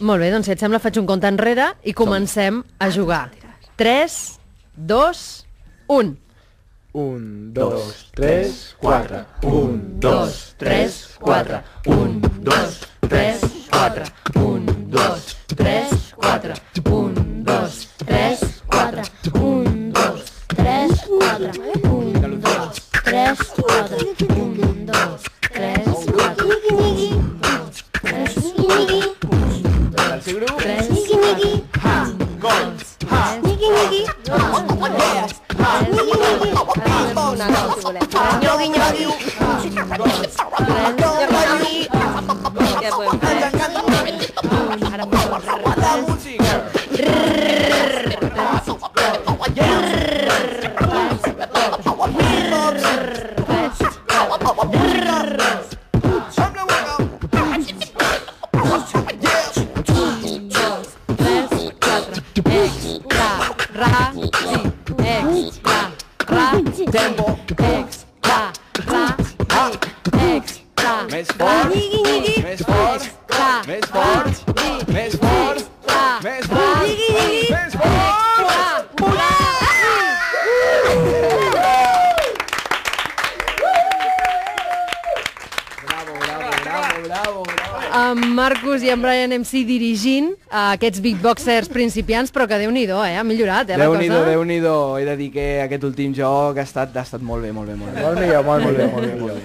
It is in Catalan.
Molt bé, doncs si et sembla faig un compte enrere i comencem a jugar. 3, 2, 1. 1, 2, 3, 4. 1, 2, 3, 4. 1, 2, 3, 4. 1, 2, 3, 4. 1, 2, 3, 4. 1, 2, 3, 4. 1, 2, 3, 4. 1, 2, 3, 4. El seu grup? 3, Ha, gol, ha. Nyogui, nyogui. Què podem fer? La música. Tempo. extra, Més fort. Més fort. Més fort. Més fort. Més fort. Més fort. Bravo. amb Marcus i en Brian MC dirigint aquests beatboxers principiants, però que Déu-n'hi-do, ha millorat, la cosa. Déu-n'hi-do. He de dir que aquest últim joc ha estat molt bé. Molt millor.